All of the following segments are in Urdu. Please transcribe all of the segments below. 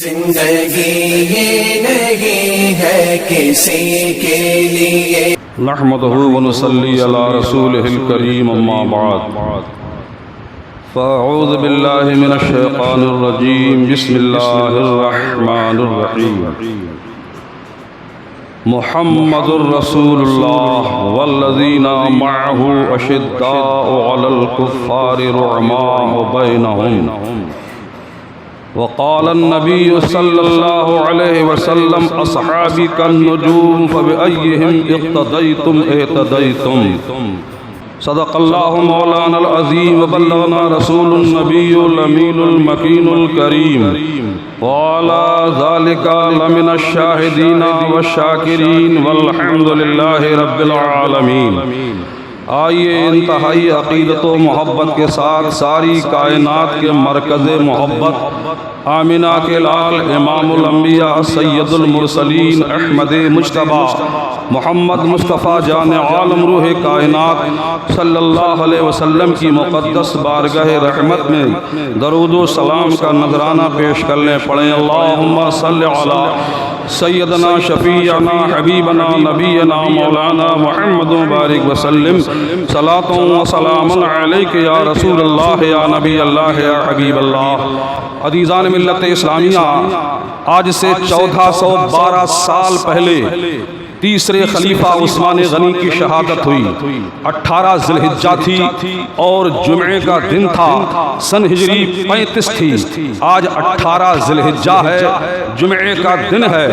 زندگی یہ نہیں ہے کسی کے لیے نحمده ونصلي على رسوله الكريم اما بعد فاعوذ بالله من الشيطان الرجيم بسم الله الرحمن الرحيم محمد رسول الله والذين معه أشداء على الكفار رحماء بينهم وقال النبي صلى الله عليه وسلم أصحابي كالنجوم فبأيهم اقتديتم اهتديتم صدق الله مولانا العظيم وبلغنا رسول النبي الأمين المكين الكريم وعلى ذلك لمن الشاهدين والشاكرين والحمد لله رب العالمين۔ آئیے انتہائی عقیدت و محبت کے ساتھ ساری کائنات کے مرکز محبت آمنہ کے لال امام الانبیاء سید المرسلین احمد مجتبیٰ محمد مصطفیٰ جان عالم روح کائنات صلی اللہ علیہ وسلم کی مقدس بارگاہ رحمت میں درود و سلام کا نذرانہ پیش کرنے پڑھیں۔ اللہم صلی علی سیدنا شفیعنا حبیبنا نبینا مولانا محمد بارک وسلم صلاۃ و سلام علیک یا رسول اللہ یا نبی اللہ یا حبیب اللہ۔ عزیزان ملت اسلامیہ، آج سے 1412 سال پہلے تیسرے خلیفہ عثمان غنی کی شہادت ہوئی۔ 18 ذی الحجہ تھی اور جمعے کا دن تھا، سن ہجری 35 تھی۔ آج 18 ذی الحجہ ہے، جمعے کا دن ہے،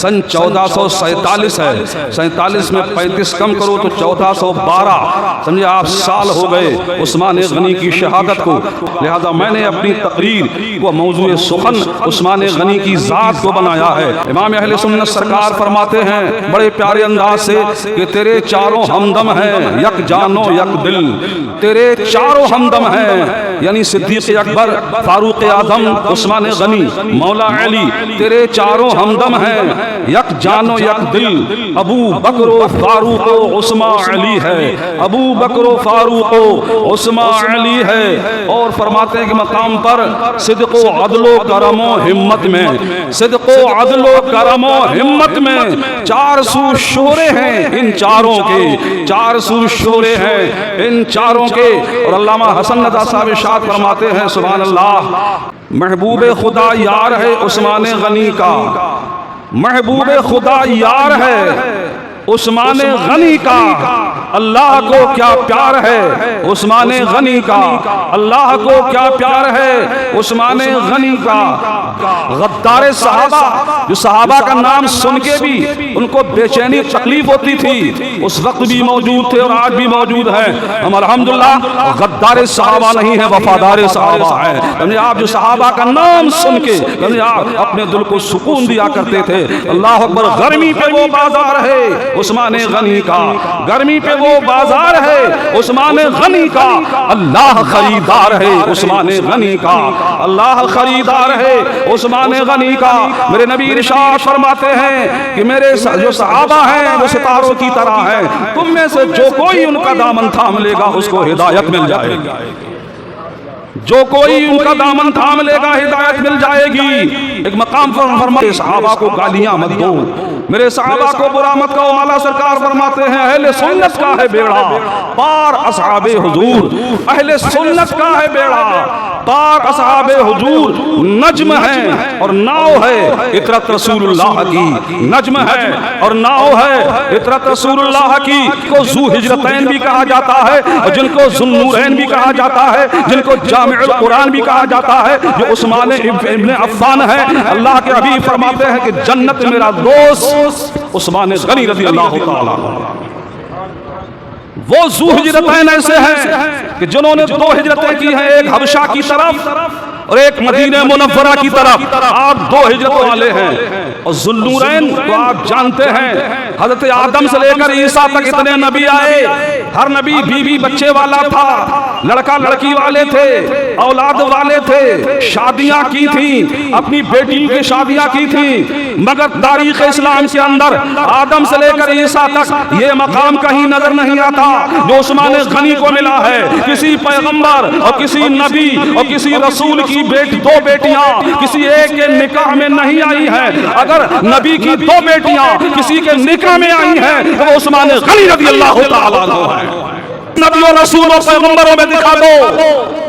سن 1447 ہے۔ 47 میں 35 کم کرو تو 1412، سمجھے آپ سال ہو گئے عثمان غنی کی شہادت کو۔ لہذا میں نے اپنی تقریر کو موضوع سخن عثمان غنی کی ذات کو بنایا ہے۔ امام اہل سنت سرکار فرماتے ہیں بڑے پیارے انداز سے کہ تیرے چاروں ہمدم ہیں، یک جانو یک دل، تیرے چاروں ہمدم ہیں، یعنی صدیق اکبر، فاروق اعظم، عثمان غنی، مولا علی، تیرے چاروں ہمدم ہیں، یک جانو یک دل، ابو بکر و فاروق و عثمان علی ہے، ابو بکر و فاروق و عثمان علی ہے۔ اور فرماتے ہیں کہ مقام پر صدق و عدل و کرم و ہمت میں، صدق و عدل و کرم و ہمت میں 400 شورے ہیں ان چاروں کے، 400 شورے ہیں ان چاروں کے۔ اور علامہ حسن ندوی صاحب ارشاد فرماتے ہیں سبحان اللہ، محبوب خدا یار ہے عثمان غنی کا، محبوب خدا یار ہے عثمان غنی کا، اللہ کو کیا پیار ہے عثمان غنی کا، اللہ کو کیا پیار ہے عثمان غنی کا۔ غدار صحابہ، جو صحابہ کا نام سن کے بھی ان کو بے چینی تکلیف ہوتی تھی، اس وقت بھی موجود تھے اور آج بھی موجود ہیں۔ ہم الحمدللہ غدار صحابہ نہیں ہیں، وفادار صحابہ ہیں۔ یعنی آپ جو صحابہ کا نام سن کے یعنی آپ اپنے دل کو سکون دیا کرتے تھے۔ اللہ اکبر، گرمی پہ وہ بازار ہے عثمان غنی کا، گرمی پہ وہ بازار ہے عثمان غنی کا، اللہ خریدار ہے عثمان غنی کا، اللہ خریدار ہے عثمان غنی کا۔ میرے نبی ارشاد فرماتے ہیں کہ میرے جو صحابہ ہیں وہ ستاروں کی طرح ہیں، تم میں سے جو کوئی ان کا دامن تھام لے گا اس کو ہدایت مل جائے گی، جو کوئی ان کا دامن تھام لے گا ہدایت مل جائے گی۔ ایک مقام پر فرماتے صحابہ کو گالیاں مت دو، میرے صحابہ کو برا مت کہو۔ مولا سرکار فرماتے ہیں اہل سنت کا ہے بیڑا پار اصحاب حضور، اہل سنت کا ہے بیڑا پار اصحاب حضور۔ نجم ہے اور ناؤ ہے اطرت رسول اللہ کی، نجم ہے اور ناؤ ہے اطرت رسول اللہ کی۔ کو ذو ہجرتین بھی کہا جاتا ہے اور جن کو ذو النورین بھی کہا جاتا ہے، جن کو جامع القرآن بھی کہا جاتا ہے، جو عثمان ابن عفان ہے۔ اللہ کے حبیب فرماتے ہیں کہ جنت میرا دوست عثمان غنی رضی اللہ تعالیٰ۔ وہ ذو ہجرتین ایسے ہیں کہ جنہوں نے 2 ہجرتیں کی ہیں، ایک حبشہ کی طرف اور ایک مدینہ منورہ کی طرف۔ آپ 2 ہجرتوں والے ہیں اور ذوالنورین تو آپ جانتے ہیں حضرت آدم سے لے کر عیسیٰ تک اتنے نبی آئے، ہر نبی بیوی بچے والا تھا، لڑکا لڑکی والے تھے، اولاد والے تھے، شادیاں کی تھیں، اپنی بیٹیوں کی شادیاں کی تھیں، مگر تاریخ اسلام کے اندر آدم سے لے کر عیسیٰ تک یہ مقام کہیں نظر نہیں آتا جو عثمان غنی کو ملا ہے۔ کسی پیغمبر اور کسی نبی اور کسی رسول کی دو بیٹیاں کسی ایک کے نکاح میں نہیں آئی ہیں، اگر نبی کی دو بیٹیاں کسی کے نکاح میں آئی ہیں تو وہ عثمان غنی رضی اللہ تعالیٰ عنہ ہے۔ نبیوں رسولوں پیغمبروں میں دکھا دو،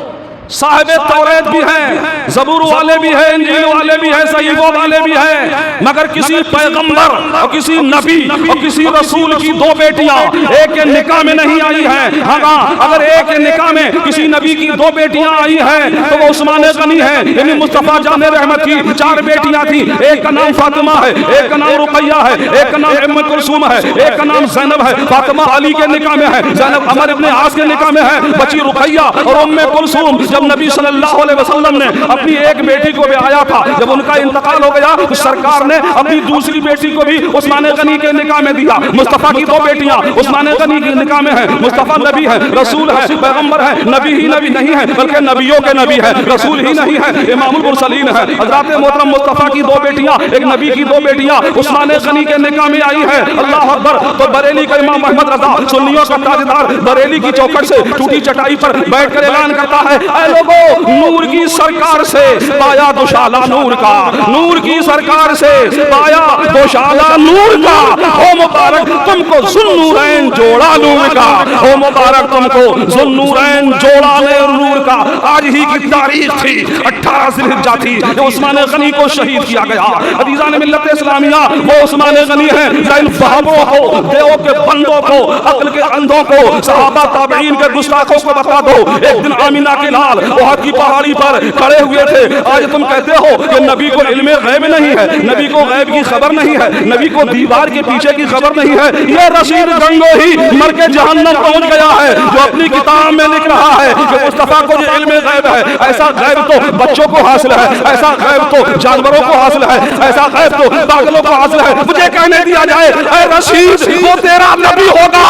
صاحب توریت بھی ہیں، زبور والے بھی ہیں، انجیل والے بھی ہیں، صحیفوں والے بھی ہیں، مگر کسی پیغمبر اور کسی نبی اور کسی رسول کی دو بیٹیاں ایک کے نکاح میں نہیں آئی ہیں۔ ہاں اگر ایک کے نکاح میں کسی نبی کی دو بیٹیاں آئی ہیں تو وہ عثمان غنی ہے۔ یعنی مصطفیٰ جان رحمت کی 4 بیٹیاں تھیں، ایک کا نام فاطمہ ہے، ایک کا نام رقیہ ہے، ایک کا نام ام کلثوم ہے، ایک کا نام زینب ہے۔ فاطمہ علی کے نکاح میں ہے، زینب عمر ابن عاص کے نکاح میں ہے، بچی رقیہ اور ام کلثوم۔ جب نبی صلی اللہ علیہ وسلم نے اپنی ایک بیٹی کو بیایا تھا، جب ان کا انتقال ہو گیا تو سرکار نے اپنی دوسری بیٹی کو بھی عثمان غنی کے نکاح میں دیا۔ مصطفیٰ کی 2 بیٹیاں عثمان غنی کے نکاح میں ہیں۔ مصطفیٰ نبی ہے، رسول ہے، پیغمبر ہے، نبی ہی نبی نہیں ہے بلکہ نبیوں کے نبی ہے، رسول ہی نہیں ہے، امام المرسلین ہے۔ حضرات محترم مصطفیٰ کی 2 بیٹیاں، ایک نبی کی 2 بیٹیاں عثمان غنی کے نکاح میں آئی ہیں۔ اللہ اکبر۔ تو بریلی کا امام محمد رضا سنیوں کا تاجدار بریلی کی چوکھٹ سے ٹوٹی چٹائی پر بیٹھ کر اعلان کرتا ہے، اے لوگوں نور کی سرکار سے پایا دوشالہ نور کا، نور کی سرکار سے پایا دوشالہ نور کا، ہو مبارک تم کو ذوالنورین جوڑا نور کا، ہو مبارک تم کو ذوالنورین جوڑا نور کا۔ آج ہی کی تاریخ تھی، 18 ذی الحجہ تھی جو عثمان غنی کو شہید کیا گیا۔ عزیزان ملت اسلامیہ، وہ عثمان غنی ہیں ان بہاؤں کو، دیو کے بندوں کو، عقل کے اندھوں کو، صحابہ تابعین کے گستاخوں کو بتا دو۔ ایک دن آمینہ کے لال احد کی پہاڑی پر کھڑے ہوئے تھے۔ آج تم کہتے ہو کہ نبی کو علم غیب نہیں ہے، نبی کو غیب کی خبر نہیں ہے، نبی کو دیوار کے پیچھے کی خبر نہیں ہے۔ یہ رشید گنگو ہی مر کے جہنم پہنچ گیا ہے جو اپنی کتاب میں لکھ رہا ہے کہ مصطفیٰ کو جو علم غیب ہے، ایسا غیب تو بچوں کو حاصل ہے، ایسا غیب تو جانوروں کو حاصل ہے، ایسا غیب تو پاگلوں کو حاصل ہے۔ مجھے کہنے دیا جائے اے رشید وہ تیرا نبی ہوگا،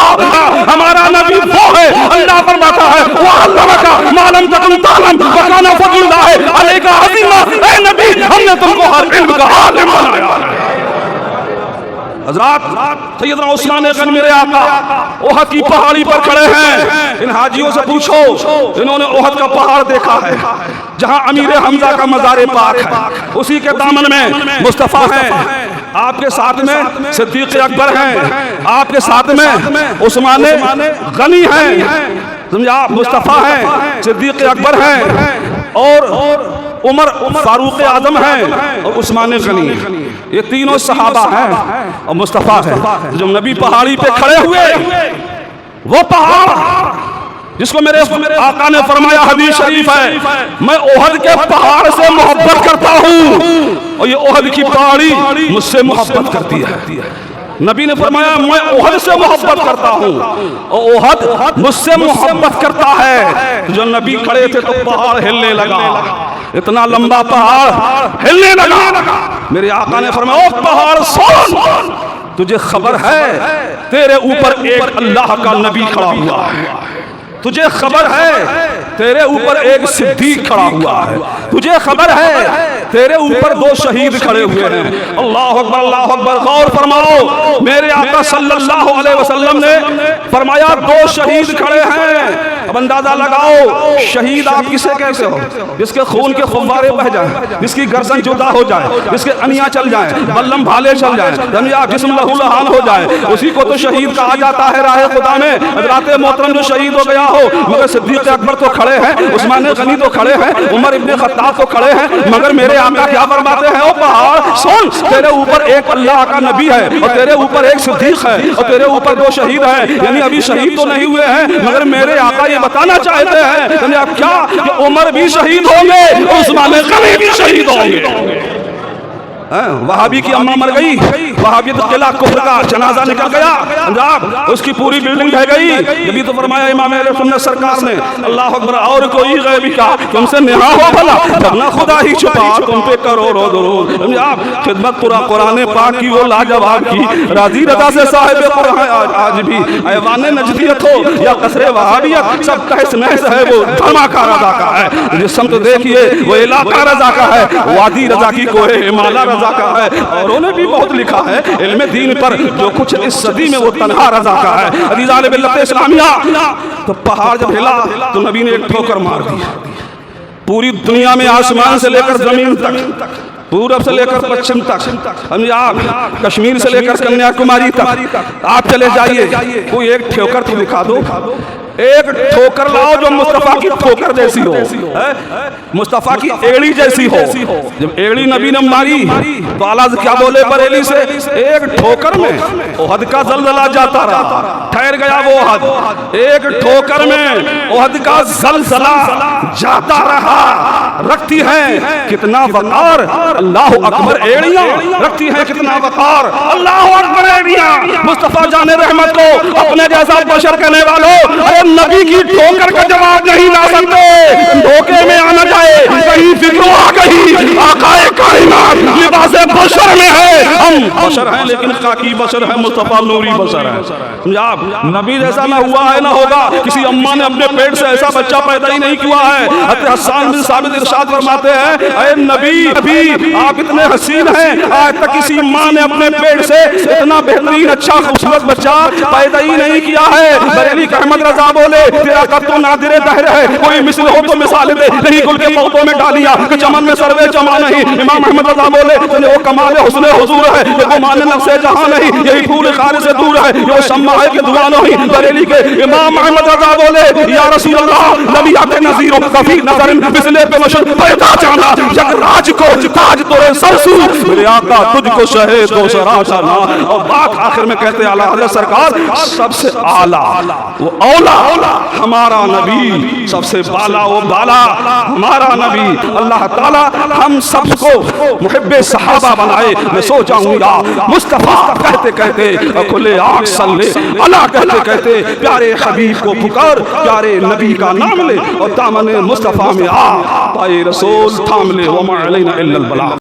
ہمارا نبی وہ ہے۔ اللہ فرماتا ہے وَعَلَّمَكَ مَا لَمْ تَكُنْ تَعْلَمْ وَكَانَ فَضْلُ اللَّهِ عَلَيْكَ عَظِيمًا۔ اے نبی ہم نے تم کو ہر علم کا عالم بنایا ہے۔ حضرات سیدنا عثمان غنی میرے آقا احد کی پہاڑی پر کھڑے ہیں۔ ان حاجیوں سے پوچھو انہوں نے احد کا پہاڑ دیکھا ہے جہاں امیر حمزہ کا مزار پاک ہے، اسی کے دامن میں مصطفیٰ ہیں، آپ کے ساتھ میں صدیق اکبر ہیں، آپ کے ساتھ میں عثمان غنی ہیں، سمجھا، مصطفیٰ ہیں، صدیق اکبر ہیں اور عمر فاروق اعظم ہیں اور عثمان غنی، یہ تینوں صحابہ ہیں اور مصطفیٰ ہیں۔ جو نبی پہاڑی پہ کھڑے ہوئے وہ پہاڑ جس کو میرے آقا نے فرمایا حدیث شریف ہے میں احد کے پہاڑ سے محبت کرتا ہوں اور یہ احد کی پہاڑی مجھ سے محبت کرتی ہے۔ نبی نے فرمایا میں احد سے محبت کرتا ہوں اور احد مجھ سے محبت کرتا ہے۔ جو نبی کھڑے تھے تو پہاڑ ہلنے لگا، اتنا لمبا پہاڑ ہلنے لگا۔ میرے آقا نے فرمایا او پہاڑ سن، تجھے خبر ہے تیرے اوپر ایک اللہ کا نبی کھڑا ہوا ہے، تجھے خبر ہے تیرے اوپر ایک صدیق کھڑا ہوا ہے، تجھے خبر ہے تیرے اوپر 2 شہید کھڑے ہوئے ہیں۔ اللہ اکبر، اللہ اکبر۔ غور فرماؤ، میرے آقا صلی اللہ علیہ وسلم نے فرمایا 2 شہید کھڑے ہیں۔ اب اندازہ لگاؤ شہید آپ کسے کہتے ہو؟ جس کے خون کے فوارے بہ جائیں، جس کی گردن جدا ہو جائے، جس کے انیاں چل جائیں، بلم بھالے چل جائیں، جسم لہو لہان ہو جائے، اسی کو تو شہید کہا جاتا ہے راہ خدا میں۔ حضرات محترم جو شہید ہو گیا ہو، مگر صدیق اکبر تو کھڑے ہیں، عثمان غنی تو کھڑے ہیں، عمر ابن خطاب تو کھڑے ہیں، مگر میرے آقا کیا فرماتے ہیں او پہاڑ سن، تیرے اوپر ایک اللہ کا نبی ہے اور تیرے اوپر ایک صدیق ہے اور تیرے اوپر 2 شہید ہیں۔ یعنی ابھی شہید تو نہیں ہوئے ہیں مگر میرے آقا یہ بتانا چاہتے ہیں یعنی اب کیا کہ عمر بھی شہید ہوں گے اور عثمان غنی بھی شہید ہوں گے۔ وہابی کی اماں مر گئی، وہابیت قلعہ کفر کا جنازہ نکل گیا جناب اس کی پوری بلڈنگ ڈھہ گئی. یہ تو فرمایا امام اہل سنت سرکار نے اللہ اکبر. اور کوئی غیبی کا تم سے نہا ہو بھلا ورنہ خدا ہی چھپا تم پہ کروڑوں درود. جناب خدمت پورا قرآن پاک کی وہ لاجواب کی راضی رضا سے صاحب قرآن آج بھی ایوان نجدیت ہو یا قصر وہابیت سب تحس نحس ہے وہ دھماکہ رضا کا ہے. جس سمت دیکھیے وہ علاقہ رضا کا ہے وادی رضا کی کوہ ہمالا رضا کا ہے. اور انہوں نے بھی بہت لکھا ہے علم دین پر جو کچھ اس صدی میں وہ تنہا رضا کا ہے. عزیزان ملت اسلامیہ تو پہاڑ جب ہلا تو نبی نے ایک ٹھوکر مار دی. پوری دنیا میں آسمان سے لے کر زمین تک پورب سے لے کر پچھم تک آپ کشمیر سے لے کر کنیا کماری تک آپ چلے جائیے کوئی ایک ٹھوکر تو دکھا دو. ایک ٹھوکر لاؤ جو مصطفیٰ کی ٹھوکر جیسی ہو مصطفیٰ کی ایڑی جیسی ہو. جب ایڑی نبی نے ماری تو آلاز کیا بولے بریلی سے ایک ٹھوکر میں احد کا زلزلہ جاتا رہا ٹھہر گیا وہ احد. ایک ٹھوکر میں احد کا زلزلہ جاتا رہا. رکھتی ہیں کتنا وقار اللہ اکبر ایڑیاں رکھتی ہیں کتنا وقار اللہ اکبر ایڑیاں. مصطفیٰ جان رحمت کو اپنے جیسا بشر کہنے والوں ارے نبی کی ٹھوکر کا جواب نہیں لا سکتے. دھوکے میں آنا جائے کہیں فکر آ گئی آقا کائنات لباس بشر میں ہے. ہم بشر ہیں لیکن خاکی بشر ہے مصطفیٰ نوری بشر ہے. جناب نبی جیسا نہ ہوا ہے نہ ہوگا. کسی اماں نے اپنے پیٹ سے ایسا بچہ پیدا ہی نہیں کیا ہے. حضرت حسان بن ثابت ارشاد فرماتے ہیں اے نبی آپ اتنے حسین ہیں آج تک کسی ماں نے اپنے پیٹ سے اتنا بہترین اچھا خوبصورت بچہ پیدا ہی نہیں کیا ہے. بریلی احمد رضا بولے تیرا قد تو نادر دہر ہے کوئی مثل ہو تو مثال دے نہیں گل کے پودوں میں ڈالیا کہ چمن میں سروے جمع نہیں. امام احمد رضا بولے وہ کمال حسن حضور ہے یہ گمان نفس جہاں نہیں یہی پھول خار سے دور ہے یہ شمع ہے کہ دعا نہیں. بریلی کے امام احمد رضا بولے یا رسول اللہ نبی آتے نظیر کفی نظر مثلے پہ مشہور پیدا جانا جگ راج کو تاج تورے سرسو میرے آقا تجھ کو شہید کو سرا جانا. اور بات آخر میں کہتے اعلیٰ حضرت سرکار سب سے اعلیٰ وہ اولا ہمارا نبی سب سے بالا وہ بالا ہمارا نبی. اللہ تعالی ہم سب کو محب صحابہ بنائے. میں سوچا ہوں یا مصطفیٰ کہتے کہتے کھلے آنکھ صلی اللہ کہتے کہتے پیارے حبیب کو پکار پیارے نبی کا نام لے اور دامن مصطفیٰ میں آ پائے رسول تھام لے وما علینا الا البلاغ.